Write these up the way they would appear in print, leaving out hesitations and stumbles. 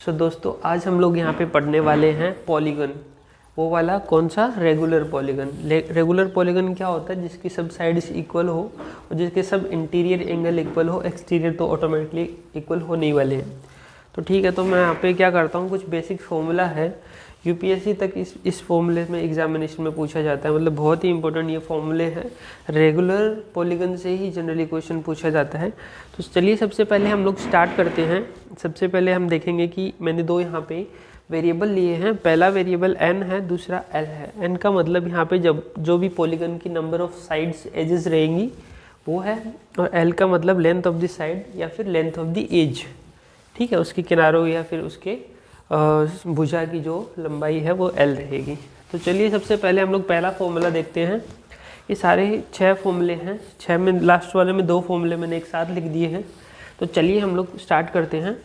दोस्तों आज हम लोग यहाँ पे पढ़ने वाले हैं पॉलीगन। वो वाला कौन सा? Regular polygon. रेगुलर पॉलीगन क्या होता है? जिसकी सब साइड्स इक्वल हो और जिसके सब इंटीरियर एंगल इक्वल हो, एक्सटीरियर तो ऑटोमेटिकली इक्वल होने ही वाले हैं। तो ठीक है, तो मैं यहाँ पे क्या करता हूँ, कुछ बेसिक फॉर्मूला है, यूपीएससी तक इस फॉर्मूले में एग्जामिनेशन में पूछा जाता है। मतलब बहुत ही इंपॉर्टेंट ये फॉर्मूले हैं। रेगुलर पॉलीगन से ही जनरली क्वेश्चन पूछा जाता है। तो चलिए सबसे पहले हम लोग स्टार्ट करते हैं। सबसे पहले हम देखेंगे कि मैंने दो यहाँ पे वेरिएबल लिए हैं। पहला वेरिएबल n है, दूसरा l है। n का मतलब यहाँ पे जब जो भी पॉलीगन की नंबर ऑफ साइड्स एजेस रहेंगी वो है, और l का मतलब लेंथ ऑफ द साइड या फिर लेंथ ऑफ द एज। ठीक है, उसके किनारों या फिर उसके भुजा की जो लंबाई है वो l रहेगी। तो चलिए सबसे पहले हम लोग पहला फॉर्मूला देखते हैं। ये सारे 6 फॉर्मूले हैं, 6 में लास्ट वाले में 2 फॉर्मूले मैंने एक साथ लिख दिए हैं। तो चलिए हम लोग स्टार्ट करते हैं।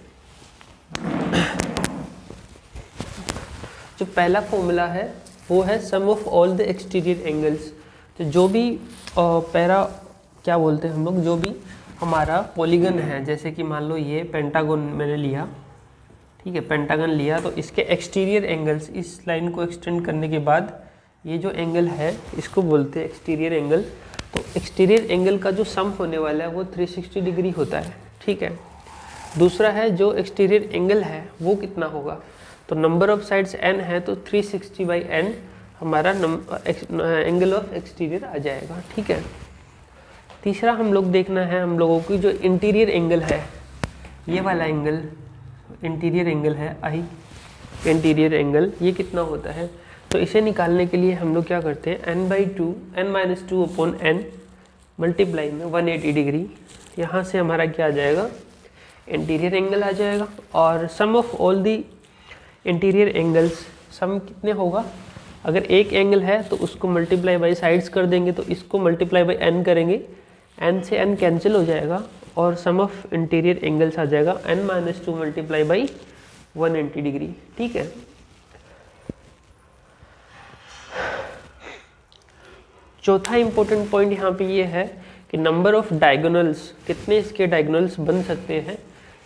जो पहला फॉर्मूला है वो है sum of all the exterior angles. तो जो भी क्या बोलते हैं हम लोग, जो भी हमारा पॉलीगन है, जैसे कि मान लो ये पेंटागन मैंने लिया, ठीक है, पेंटागन लिया, तो इसके एक्सटीरियर एंगल्स, इस लाइन को एक्सटेंड करने के बाद ये जो एंगल है इसको बोलते हैं एक्सटीरियर एंगल। तो एक्सटीरियर एंगल का जो सम होने वाला है वो 360 डिग्री होता है। ठीक है, दूसरा है जो एक्सटीरियर एंगल है वो कितना होगा, तो नंबर ऑफ साइड्स n है तो 360/n हमारा एंगल ऑफ एक्सटीरियर आ जाएगा। ठीक है, तीसरा हम लोग देखना है हम लोगों की जो इंटीरियर एंगल है, ये वाला एंगल इंटीरियर एंगल है आई, इंटीरियर एंगल ये कितना होता है। तो इसे निकालने के लिए हम लोग क्या करते हैं, n/2 मल्टीप्लाई में 180 डिग्री, यहाँ से हमारा क्या आ जाएगा, इंटीरियर एंगल आ जाएगा। और sum of all the interior angles, sum कितने होगा, अगर एक एंगल है तो उसको मल्टीप्लाई बाई साइड्स कर देंगे, तो इसको मल्टीप्लाई बाई n करेंगे, n से n कैंसिल हो जाएगा और सम ऑफ इंटीरियर एंगल्स आ जाएगा n-2 मल्टीप्लाई बाई 180 डिग्री। ठीक है, चौथा इंपॉर्टेंट पॉइंट यहाँ पे ये है कि नंबर ऑफ डायगोनल्स, कितने इसके डायगोनल्स बन सकते हैं,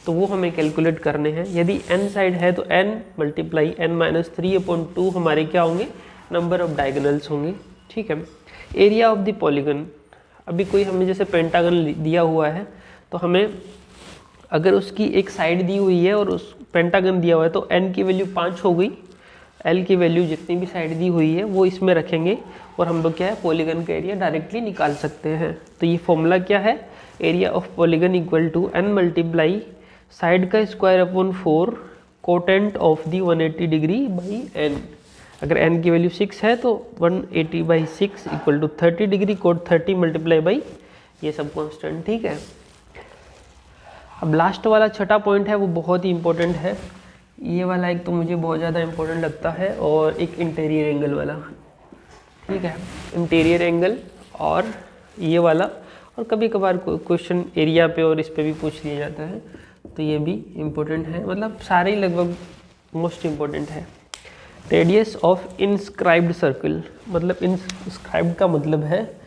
तो वो हमें कैलकुलेट करने हैं। यदि n साइड है तो n मल्टीप्लाई n-3/2 हमारे क्या होंगे, नंबर ऑफ डायगोनल्स होंगे। ठीक है, एरिया ऑफ द पॉलीगन, अभी कोई हमें जैसे पेंटागन दिया हुआ है तो हमें अगर उसकी एक साइड दी हुई है और उस पेंटागन दिया हुआ है तो n की वैल्यू 5 हो गई, l की वैल्यू जितनी भी साइड दी हुई है वो इसमें रखेंगे और हम लोग क्या है, पॉलीगन का एरिया डायरेक्टली निकाल सकते हैं। तो ये फॉर्मूला क्या है, area of polygon equal to n multiply side का square upon 4 cotangent of the 180 degree by n। अगर n की वैल्यू 6 है तो 180/6 equal to 30 degree, cot 30 multiply by ये सब कॉन्स्टेंट। ठीक है, अब लास्ट वाला छठा पॉइंट है वो बहुत ही इंपॉर्टेंट है। ये वाला एक तो मुझे बहुत ज़्यादा इंपॉर्टेंट लगता है, और एक इंटीरियर एंगल वाला। ठीक है, इंटीरियर एंगल और ये वाला, और कभी कभार क्वेश्चन एरिया पे और इस पे भी पूछ लिया जाता है, तो ये भी इम्पोर्टेंट है। मतलब सारे ही लगभग मोस्ट इम्पोर्टेंट है। रेडियस ऑफ इंस्क्राइब्ड सर्कल, मतलब इंस्क्राइब्ड का मतलब है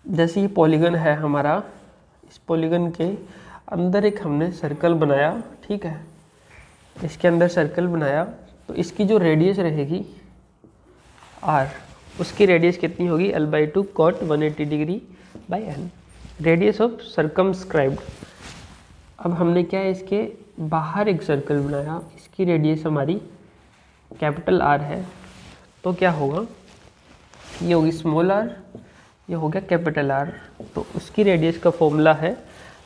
जैसे ये पॉलीगन है हमारा, इस पॉलीगन के अंदर एक हमने सर्कल बनाया। ठीक है, इसके अंदर सर्कल बनाया तो इसकी जो रेडियस रहेगी r, उसकी रेडियस कितनी होगी, l/2 cot 180 degree by n, radius of circumscribed. अब हमने क्या है, इसके बाहर एक सर्कल बनाया, इसकी रेडियस हमारी कैपिटल R है, तो क्या होगा, ये होगी स्मॉल r, ये हो गया कैपिटल R। तो उसकी रेडियस का फॉर्मूला है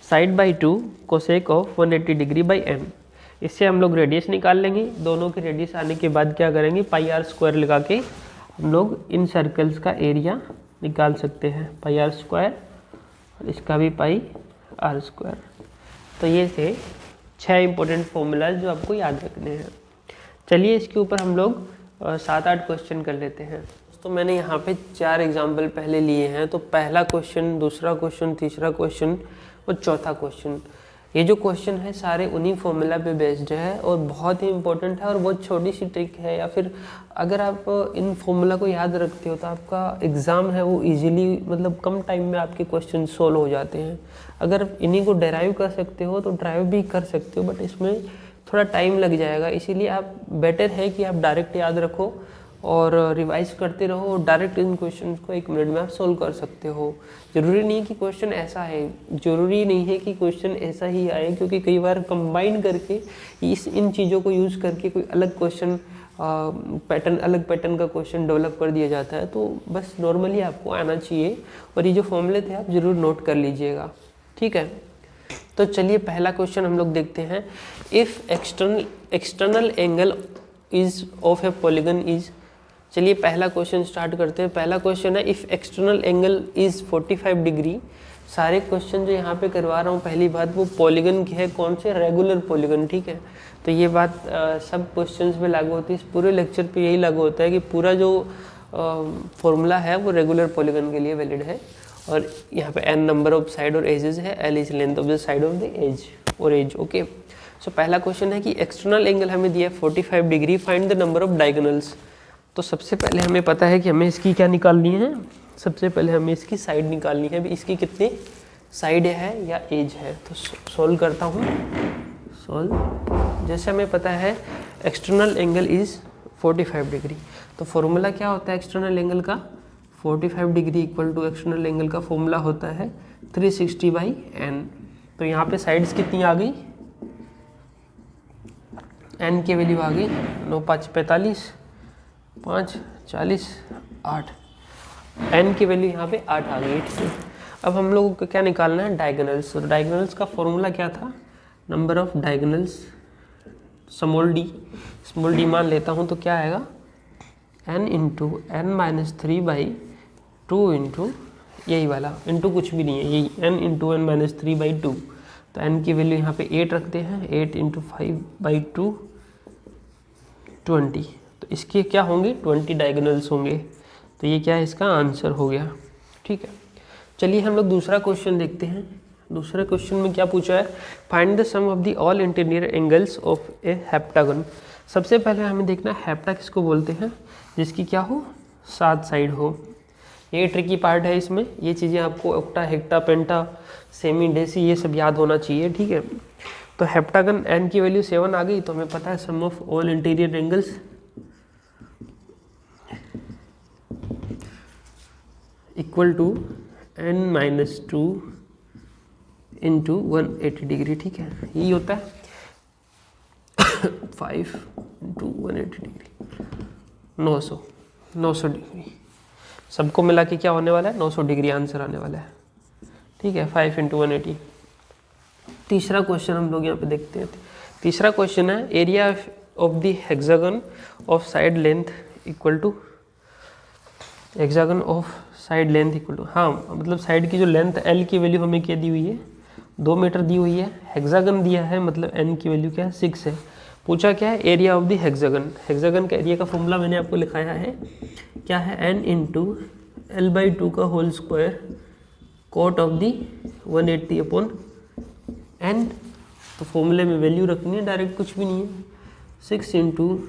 side cosec of 180 degree by n। इससे हम लोग रेडियस निकाल लेंगे। दोनों की रेडियस आने के बाद क्या करेंगे, πr² लगा के हम लोग इन सर्कल्स का एरिया निकाल सकते हैं, πr², और इसका भी πr²। तो ये थे 6 इंपॉर्टेंट फॉर्मूलाज जो आपको याद रखने हैं। चलिए इसके ऊपर हम लोग 7-8 क्वेश्चन कर लेते हैं। तो मैंने यहाँ पे 4 एग्जाम्पल पहले लिए हैं। तो पहला क्वेश्चन, दूसरा क्वेश्चन, तीसरा क्वेश्चन और चौथा क्वेश्चन, ये जो क्वेश्चन है सारे उन्हीं फॉर्मूला पे बेस्ड है और बहुत ही इंपॉर्टेंट है, और बहुत छोटी सी ट्रिक है, या फिर अगर आप इन फॉर्मूला को याद रखते हो तो आपका एग्ज़ाम है वो इजीली, मतलब कम टाइम में आपके क्वेश्चन सोल्व हो जाते हैं। अगर इन्हीं को डेराइव कर सकते हो तो ड्राइव भी कर सकते हो, बट इसमें थोड़ा टाइम लग जाएगा, इसीलिए आप बेटर है कि आप डायरेक्ट याद रखो और रिवाइज करते रहो और डायरेक्ट इन क्वेश्चन को 1 मिनट में आप सोल्व कर सकते हो। ज़रूरी नहीं कि क्वेश्चन ऐसा है, ज़रूरी नहीं है कि क्वेश्चन ऐसा ही आए, क्योंकि कई बार कंबाइन करके इन चीज़ों को यूज़ करके कोई अलग क्वेश्चन अलग पैटर्न का क्वेश्चन डेवलप कर दिया जाता है। तो बस नॉर्मली आपको आना चाहिए और ये जो फॉर्मूले थे आप ज़रूर नोट कर लीजिएगा, ठीक है। तो चलिए पहला क्वेश्चन हम लोग देखते हैं। If external angle is of A polygon is, चलिए पहला क्वेश्चन स्टार्ट करते हैं। पहला क्वेश्चन है if external angle is 45 degree. सारे क्वेश्चन जो यहाँ पे करवा रहा हूँ, पहली बात वो पॉलीगन की है, कौन से, रेगुलर पॉलीगन, ठीक है। तो ये बात सब क्वेश्चंस पे लागू होती है, इस पूरे लेक्चर पे यही लागू होता है कि पूरा जो फॉर्मूला है वो रेगुलर पॉलीगन के लिए वैलिड है। और यहाँ पे n नंबर ऑफ साइड और एजेस है, l is length of the side of the edge और एज, ओके। सो पहला क्वेश्चन है कि एक्सटर्नल एंगल हमें दिया है 45 degree, find the number of diagonals. तो सबसे पहले हमें पता है कि हमें इसकी क्या निकालनी है, सबसे पहले हमें इसकी साइड निकालनी है, इसकी कितनी साइड है या एज है। तो सॉल्व करता हूँ, सॉल्व। जैसे हमें पता है एक्सटर्नल एंगल इज़ 45 डिग्री, तो फॉर्मूला क्या होता है एक्सटर्नल एंगल का, 45 degree equal to external angle का फॉर्मूला होता है 360/n। तो यहाँ पे साइड्स कितनी आ गई, n की वैल्यू आ गई 9 5 45, 5 40 8, n की वैल्यू यहाँ पे 8 आ गई, ठीक है। अब हम लोगों को क्या निकालना है, डायगोनल्स। तो डायगोनल्स का फॉर्मूला क्या था, number of diagonals small D मान लेता हूँ, तो क्या आएगा n into n minus 3/2 into यही वाला, इंटू कुछ भी नहीं है, यही n इंटू n माइनस 3/2। तो n की वैल्यू यहाँ पे 8 रखते हैं, 8 इंटू 5/2 20। तो इसके क्या होंगे 20 डायगोनल्स होंगे। तो ये क्या है, इसका आंसर हो गया, ठीक है। चलिए हम लोग दूसरा क्वेश्चन देखते हैं। दूसरे क्वेश्चन में क्या पूछा है, find the sum of the all interior angles of a heptagon. सबसे पहले हमें देखना है हेप्टा किसको बोलते हैं, जिसकी क्या हो 7 साइड हो। ये ट्रिकी पार्ट है, इसमें ये चीज़ें आपको octa, hecta, penta, semi, deci ये सब याद होना चाहिए, ठीक है। तो हेप्टागन n की वैल्यू 7 आ गई, तो हमें पता है sum of all interior angles equal to n-2 into 180 degree, ठीक है। यही होता है 5 इंटू 180 डिग्री 900 डिग्री, सबको मिला के क्या होने वाला है 900 डिग्री आंसर आने वाला है, ठीक है। 5 इंटू 180। तीसरा क्वेश्चन हम लोग यहाँ पे देखते हैं। तीसरा क्वेश्चन है area of the hexagon of side length equal to, hexagon of side length equal to, हाँ मतलब साइड की जो लेंथ l की वैल्यू हमें क्या दी हुई है 2 मीटर दी हुई है, हेक्सागन दिया है मतलब n की वैल्यू क्या है 6 है। पूछा क्या है area of the hexagon. Hexagon का एरिया का फॉर्मूला मैंने आपको लिखाया है, क्या है n इंटू l/2 का whole square cot of the 180/n। तो फॉर्मूले में वैल्यू रखनी है, डायरेक्ट कुछ भी नहीं है, 6 इंटू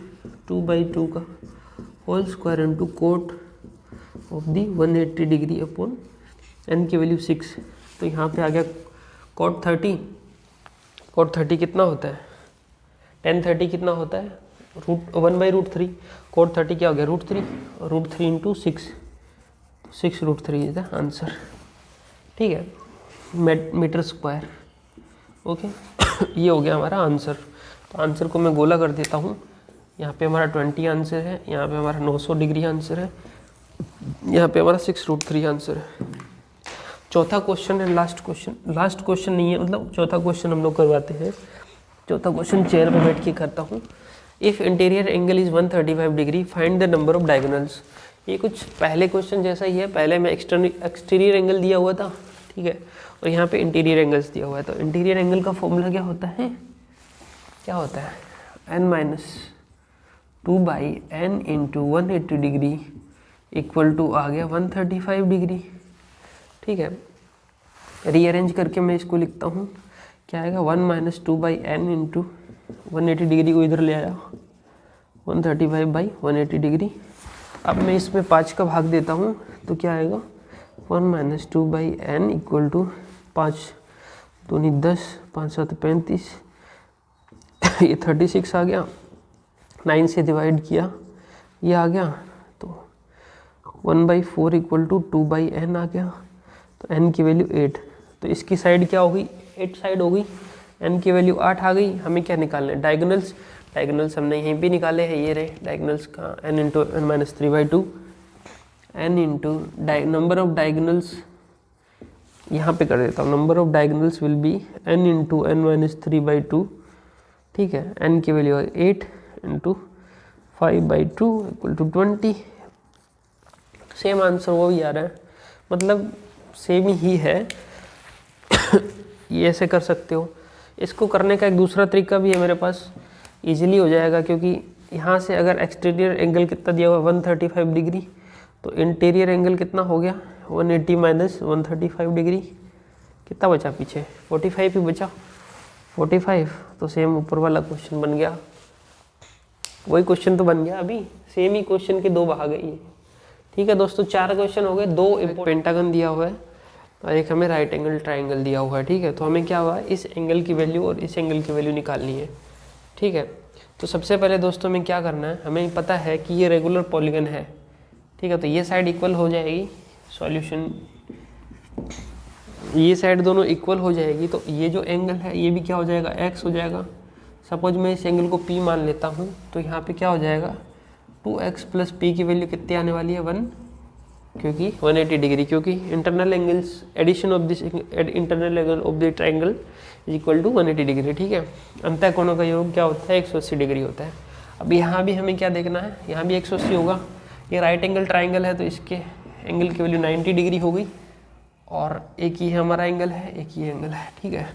2/2 का whole square into cot of the 180 degree upon n की वैल्यू 6। तो यहाँ पे आ गया कोट 30। कोट 30 कितना होता है, tan 30 कितना होता है 1/√3। कोट 30 क्या हो गया √3, √3 इंटू 6, 6√3 इज द आंसर, ठीक है, मीटर स्क्वायर, ओके। ये हो गया हमारा आंसर। तो आंसर को मैं गोला कर देता हूँ, यहाँ पे हमारा 20 आंसर है, यहाँ पे हमारा 900 डिग्री आंसर है, यहाँ पे हमारा 6√3 आंसर है। चौथा क्वेश्चन है, लास्ट क्वेश्चन नहीं है, मतलब चौथा क्वेश्चन हम लोग करवाते हैं। चौथा क्वेश्चन चेयर पे बैठ के करता हूँ। If interior angle is 135 degree find the number of diagonals. ये कुछ पहले क्वेश्चन जैसा ही है, पहले में एक्सटीरियर एंगल दिया हुआ था, ठीक है, और यहाँ पे इंटीरियर एंगल्स दिया हुआ है। तो इंटीरियर एंगल का फॉर्मूला क्या होता है, n-2/n into 180 degree equal to आ गया 135 डिग्री, ठीक है। रीअरेंज करके मैं इसको लिखता हूँ, क्या आएगा 1-2/n इंटू 180 डिग्री को इधर ले आया 135/180 डिग्री। अब मैं इसमें 5 का भाग देता हूँ, तो क्या आएगा 1-2/n इक्वल टू 5 दूनी 10, 5 7 35, ये 36 आ गया, 9 से डिवाइड किया, ये आ गया, तो 1/4 इक्वल टू 2/n आ गया, तो n की वैल्यू 8। तो इसकी साइड क्या होगी, 8 साइड होगी, n की वैल्यू 8 आ गई। हमें क्या निकालना है, डायगोनल्स। डायगोनल्स हमने यहीं भी निकाले हैं, ये रहे डायगोनल्स का, n into n minus 3/2, n into number of diagonals, यहाँ पे कर देता हूँ, number of diagonals will be n into n minus 3/2, ठीक है। n की value 8 into 5/2 equal to 20। Same answer वो भी आ रहा है, मतलब सेम ही है। ये ऐसे कर सकते हो। इसको करने का एक दूसरा तरीका भी है मेरे पास, इजीली हो जाएगा, क्योंकि यहाँ से अगर एक्सटीरियर एंगल कितना दिया हुआ है 135 डिग्री, तो इंटीरियर एंगल कितना हो गया 180 माइनस 135 डिग्री, कितना बचा पीछे 45 ही बचा, 45। तो सेम ऊपर वाला क्वेश्चन बन गया, वही क्वेश्चन तो बन गया अभी, सेम ही क्वेश्चन के दो भाग है ये। ठीक है दोस्तों, 4 क्वेश्चन हो गए, 2 पेंटागन दिया हुआ है और एक हमें राइट एंगल ट्राइंगल दिया हुआ है। ठीक है, तो हमें क्या हुआ, इस एंगल की वैल्यू और इस एंगल की वैल्यू निकालनी है। ठीक है, तो सबसे पहले दोस्तों हमें क्या करना है, हमें पता है कि ये रेगुलर पॉलीगन है। ठीक है, तो ये साइड इक्वल हो जाएगी, सॉल्यूशन ये साइड दोनों इक्वल हो जाएगी, तो ये जो एंगल है ये भी क्या हो जाएगा, x हो जाएगा। सपोज मैं इस एंगल को p मान लेता हूँ, तो यहाँ पे क्या हो जाएगा 2x प्लस पी की वैल्यू कितनी आने वाली है 1, क्योंकि 180 डिग्री, क्योंकि internal angles addition of this internal angle of the triangle is equal to 180 degree. ठीक है, अंतः कोणों का योग क्या होता है 180 डिग्री होता है। अब यहाँ भी हमें क्या देखना है, यहाँ भी 180 होगा, ये राइट एंगल ट्राइंगल है तो इसके एंगल की वैल्यू 90 डिग्री हो गई, और एक ही हमारा एंगल है, एक ही एंगल है। ठीक है,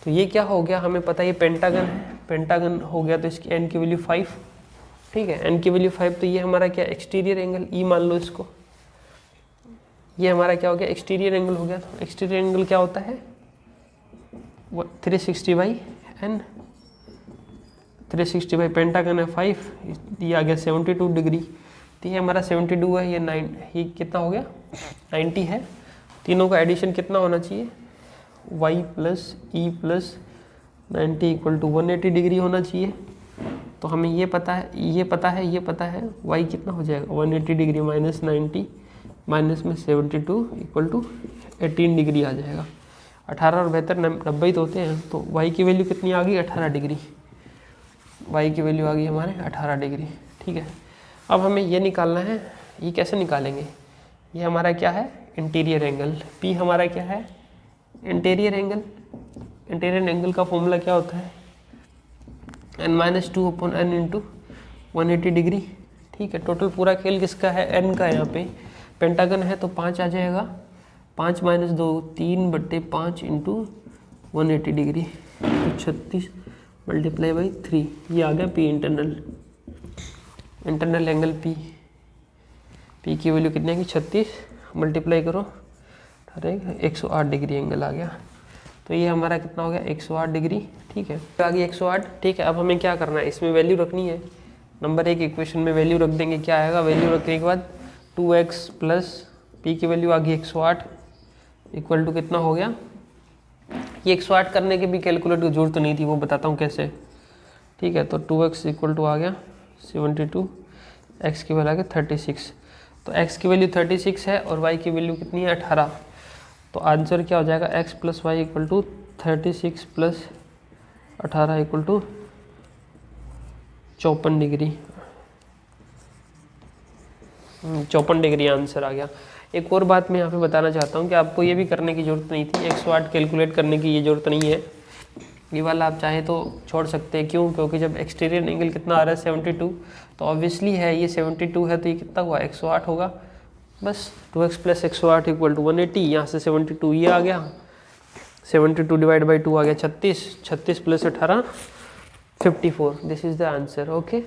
तो ये क्या हो गया, हमें पता है ये पेंटागन है, पेंटागन हो गया तो इसकी एन की वैल्यू 5। ठीक है, एन की वैल्यू 5, तो ये हमारा क्या एक्सटीरियर एंगल ई मान लो इसको, ये हमारा क्या हो गया एक्सटीरियर एंगल हो गया। तो एक्सटीरियर एंगल क्या होता है 360/n, 360 बाई पेंटागन है 5, ये आ गया 72 डिग्री, तो ये हमारा 72 है, ये 9, ये कितना हो गया 90 है। तीनों का एडिशन कितना होना चाहिए y plus e plus 90 equal to 180 degree होना चाहिए। तो हमें ये पता है, ये पता है, ये पता है, y कितना हो जाएगा 180 डिग्री माइनस 90 माइनस में 72 इक्वल टू 18 डिग्री आ जाएगा। 18 और 90 तो होते हैं, तो y की वैल्यू कितनी आ गई 18 डिग्री, y की वैल्यू आ गई हमारे 18 डिग्री। ठीक है, अब हमें ये निकालना है, ये कैसे निकालेंगे, ये हमारा क्या है इंटीरियर एंगल, p हमारा क्या है इंटीरियर एंगल। इंटीरियर एंगल का फॉर्मूला क्या होता है n-2/n इंटू 180 डिग्री। ठीक है, टोटल पूरा खेल किसका है n का, यहाँ पे पेंटागन है तो 5 आ जाएगा, 5 माइनस 2 3/5 इंटू 180 डिग्री, तो 36 मल्टीप्लाई बाई 3, ये आ गया p internal, internal angle p की वैल्यू कितनी आएगी 36 मल्टीप्लाई करो 108 डिग्री एंगल आ गया। तो ये हमारा कितना हो गया 108 डिग्री। ठीक है, आ गई 108। ठीक है, अब हमें क्या करना है, इसमें वैल्यू रखनी है, नंबर 1 इक्वेशन में वैल्यू रख देंगे, क्या आएगा वैल्यू रखने के बाद 2x प्लस पी की वैल्यू आ गई 108 इक्वल टू कितना हो गया, ये 108 करने की भी कैलकुलेट की जरूरत नहीं थी, वो बताता हूँ कैसे। ठीक है, तो 2x इक्वल टू आ गया 72, x की वैल्यू आ गया 36, तो x की वैल्यू 36 है और y की वैल्यू कितनी है 18, तो आंसर क्या हो जाएगा x plus y equal to 36 plus 18 equal to 54 degree, 54 degree answer आ गया। एक और बात मैं यहाँ पे बताना चाहता हूँ कि आपको ये भी करने की ज़रूरत नहीं थी, 108 कैलकुलेट करने की ये ज़रूरत नहीं है, ये वाला आप चाहे तो छोड़ सकते हैं। क्यों, क्योंकि जब एक्सटीरियर एंगल कितना आ रहा है 72, तो ऑब्वियसली है ये 72 है, तो ये कितना हुआ 108 होगा, बस 2x प्लस 108 इक्वल टू 180, यहाँ से 72 ये आ गया, 72 डिवाइड बाई 2 आ गया 36, 36 plus 18 54, this is the answer. Okay.